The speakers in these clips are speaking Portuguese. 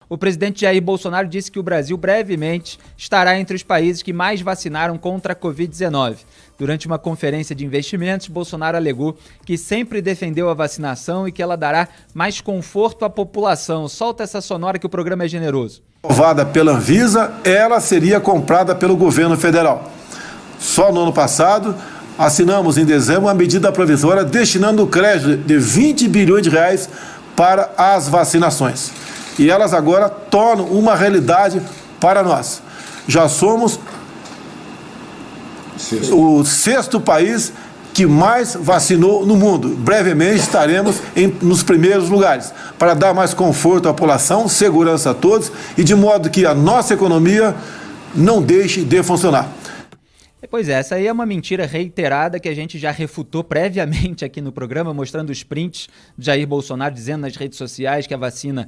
o presidente Jair Bolsonaro disse que o Brasil brevemente estará entre os países que mais vacinaram contra a Covid-19. Durante uma conferência de investimentos, Bolsonaro alegou que sempre defendeu a vacinação e que ela dará mais conforto à população. Solta essa sonora que o programa é generoso. Aprovada pela Anvisa, ela seria comprada pelo governo federal. Só no ano passado, assinamos em dezembro uma medida provisória destinando o crédito de 20 bilhões de reais para as vacinações. E elas agora tornam uma realidade para nós. Já somos o sexto país que mais vacinou no mundo. Brevemente estaremos nos primeiros lugares, para dar mais conforto à população, segurança a todos e de modo que a nossa economia não deixe de funcionar. Pois é, essa aí é uma mentira reiterada que a gente já refutou previamente aqui no programa, mostrando os prints de Jair Bolsonaro dizendo nas redes sociais que a vacina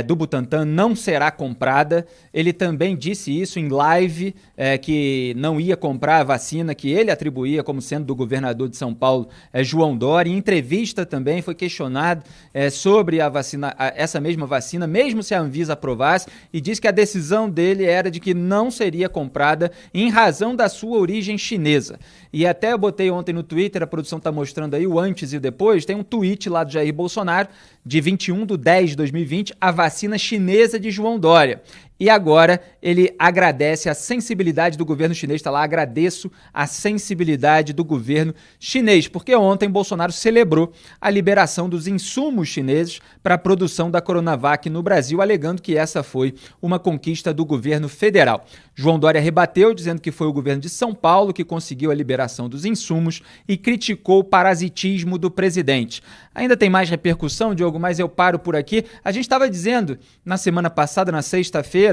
do Butantan não será comprada. Ele também disse isso em live, que não ia comprar a vacina que ele atribuía como sendo do governador de São Paulo, João Dória. Em entrevista também foi questionado sobre a vacina, essa mesma vacina, mesmo se a Anvisa aprovasse, e disse que a decisão dele era de que não seria comprada em razão da sua origem chinesa. E até eu botei ontem no Twitter, a produção está mostrando aí o antes e o depois, tem um tweet lá do Jair Bolsonaro, de 21/10/2020, a vacina chinesa de João Dória. E agora ele agradece a sensibilidade do governo chinês, está lá, agradeço a sensibilidade do governo chinês, porque ontem Bolsonaro celebrou a liberação dos insumos chineses para a produção da Coronavac no Brasil, alegando que essa foi uma conquista do governo federal. João Dória rebateu, dizendo que foi o governo de São Paulo que conseguiu a liberação dos insumos e criticou o parasitismo do presidente. Ainda tem mais repercussão, Diogo, mas eu paro por aqui. A gente estava dizendo na semana passada, na sexta-feira,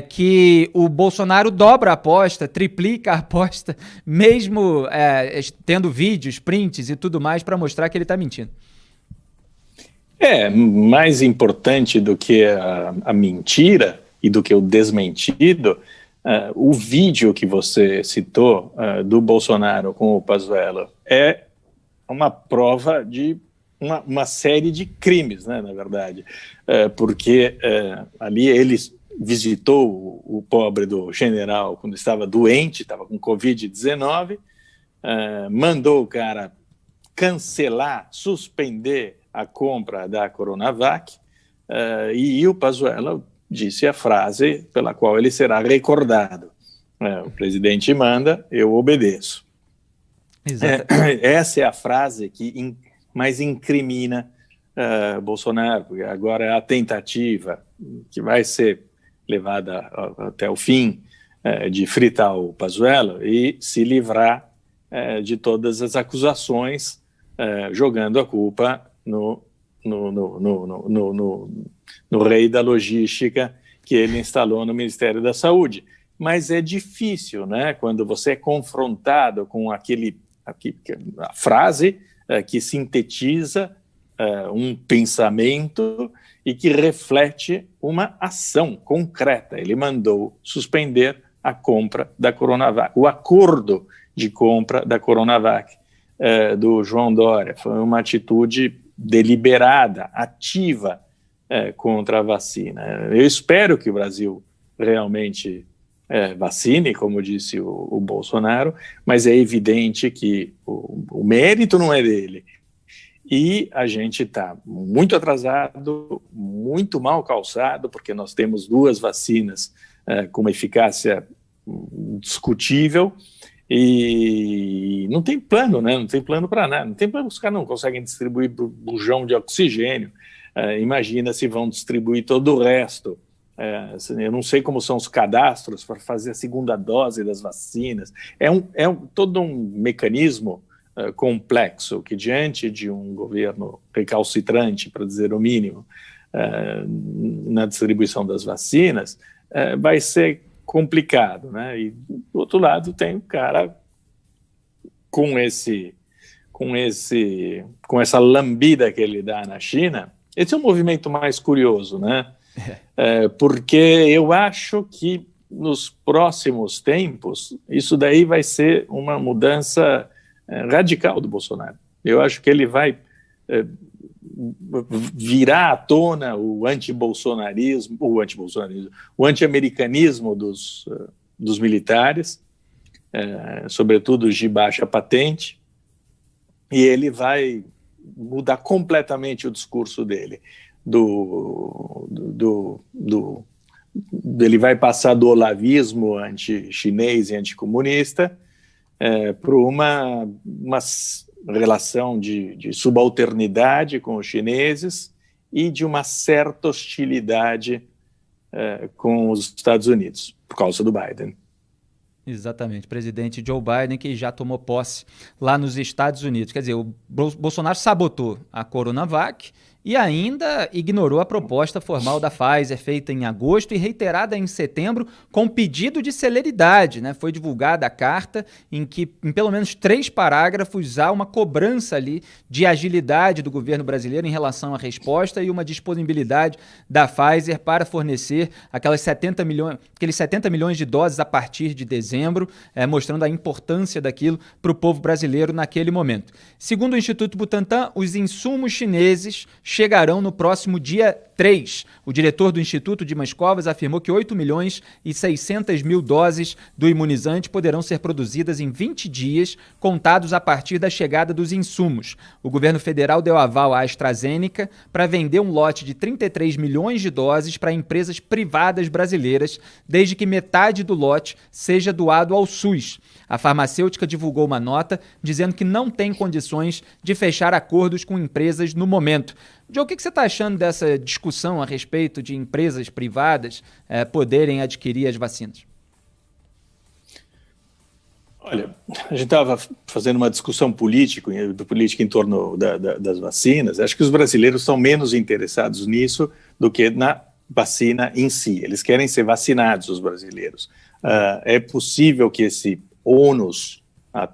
que o Bolsonaro dobra a aposta, triplica a aposta, mesmo tendo vídeos, prints e tudo mais para mostrar que ele está mentindo. Mais importante do que a mentira e do que o desmentido, o vídeo que você citou do Bolsonaro com o Pazuello é uma prova de uma série de crimes, né, na verdade, porque ali ele visitou o pobre do general quando estava doente, estava com Covid-19, mandou o cara cancelar, suspender a compra da Coronavac, e o Pazuello disse a frase pela qual ele será recordado: o presidente manda, eu obedeço. Essa é a frase que mais incrimina Bolsonaro, porque agora é a tentativa que vai ser levada até o fim de fritar o Pazuello e se livrar de todas as acusações, jogando a culpa no rei da logística que ele instalou no Ministério da Saúde. Mas é difícil, né, quando você é confrontado com a frase que sintetiza um pensamento e que reflete uma ação concreta. Ele mandou suspender a compra da Coronavac, o acordo de compra da Coronavac do João Dória. Foi uma atitude deliberada, ativa contra a vacina. Eu espero que o Brasil realmente vacine, como disse o Bolsonaro, mas é evidente que o mérito não é dele. E a gente está muito atrasado, muito mal calçado, porque nós temos 2 vacinas com uma eficácia discutível e não tem plano, né? Não tem plano para nada. Não tem plano, os caras não conseguem distribuir bujão de oxigênio. Imagina se vão distribuir todo o resto. Eu não sei como são os cadastros para fazer a segunda dose das vacinas. É todo um mecanismo complexo que, diante de um governo recalcitrante, para dizer o mínimo, na distribuição das vacinas, vai ser complicado, né? E do outro lado tem o cara com essa lambida que ele dá na China. Esse é um movimento mais curioso, né? Porque eu acho que nos próximos tempos isso daí vai ser uma mudança radical do Bolsonaro. Eu acho que ele vai virá à tona o anti-americanismo dos militares, sobretudo os de baixa patente, e ele vai mudar completamente o discurso dele. Ele vai passar do olavismo anti-chinês e anticomunista para uma relação de subalternidade com os chineses e de uma certa hostilidade com os Estados Unidos, por causa do Biden. Exatamente, presidente Joe Biden, que já tomou posse lá nos Estados Unidos. Quer dizer, o Bolsonaro sabotou a Coronavac e ainda ignorou a proposta formal da Pfizer, feita em agosto e reiterada em setembro, com pedido de celeridade, né? Foi divulgada a carta em que, em pelo menos 3 parágrafos, há uma cobrança ali de agilidade do governo brasileiro em relação à resposta e uma disponibilidade da Pfizer para fornecer aqueles 70 milhões de doses a partir de dezembro, mostrando a importância daquilo para o povo brasileiro naquele momento. Segundo o Instituto Butantan, os insumos chineses chegarão no próximo dia 3. O diretor do Instituto, Dimas Covas, afirmou que 8.600.000 doses do imunizante poderão ser produzidas em 20 dias, contados a partir da chegada dos insumos. O governo federal deu aval à AstraZeneca para vender um lote de 33 milhões de doses para empresas privadas brasileiras, desde que metade do lote seja doado ao SUS. A farmacêutica divulgou uma nota dizendo que não tem condições de fechar acordos com empresas no momento. Joe, o que você está achando dessa discussão a respeito de empresas privadas poderem adquirir as vacinas? Olha, a gente estava fazendo uma discussão política em torno das vacinas. Acho que os brasileiros são menos interessados nisso do que na vacina em si. Eles querem ser vacinados, os brasileiros. É possível que esse ônus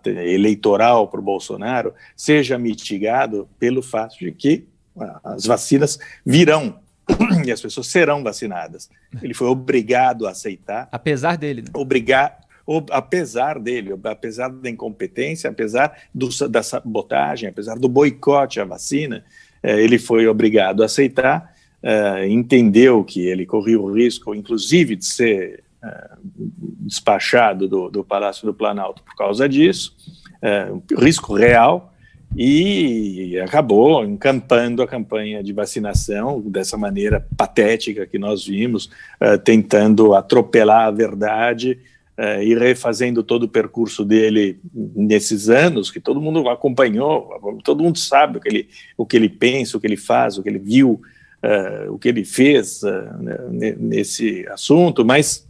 eleitoral para o Bolsonaro seja mitigado pelo fato de que as vacinas virão e as pessoas serão vacinadas. Ele foi obrigado a aceitar. Apesar dele, né? Apesar da incompetência, apesar da sabotagem, apesar do boicote à vacina, ele foi obrigado a aceitar, entendeu que ele corria o risco, inclusive, de ser despachado do Palácio do Planalto por causa disso, risco real, e acabou encampando a campanha de vacinação dessa maneira patética que nós vimos, tentando atropelar a verdade e refazendo todo o percurso dele nesses anos, que todo mundo acompanhou, todo mundo sabe o que ele pensa, o que ele faz, o que ele viu, o que ele fez nesse assunto, mas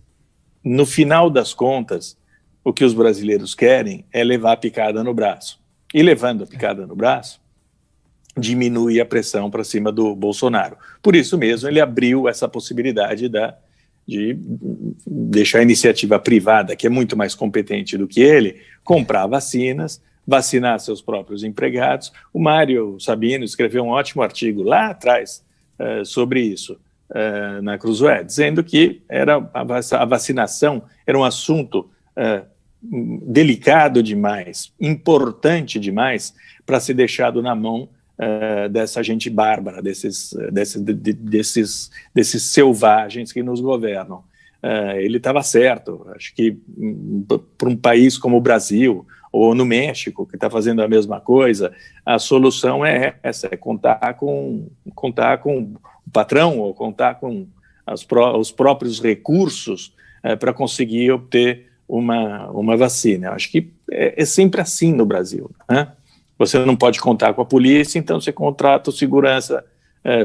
no final das contas, o que os brasileiros querem é levar a picada no braço. E levando a picada no braço, diminui a pressão para cima do Bolsonaro. Por isso mesmo, ele abriu essa possibilidade de deixar a iniciativa privada, que é muito mais competente do que ele, comprar vacinas, vacinar seus próprios empregados. O Mário Sabino escreveu um ótimo artigo lá atrás sobre isso, na Cruzoé, dizendo que a vacinação era um assunto delicado demais, importante demais para ser deixado na mão dessa gente bárbara, desses selvagens que nos governam. Ele estava certo. Acho que para um país como o Brasil ou no México, que está fazendo a mesma coisa, a solução é essa, é contar com o patrão ou contar com os próprios recursos para conseguir obter uma vacina. Acho que é sempre assim no Brasil, né? Você não pode contar com a polícia, então você contrata o segurança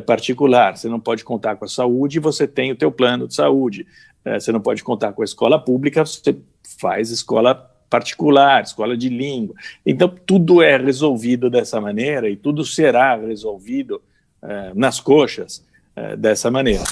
particular. Você não pode contar com a saúde, você tem o teu plano de saúde. Você não pode contar com a escola pública, você faz escola particular, escola de língua. Então, tudo é resolvido dessa maneira e tudo será resolvido nas coxas dessa maneira.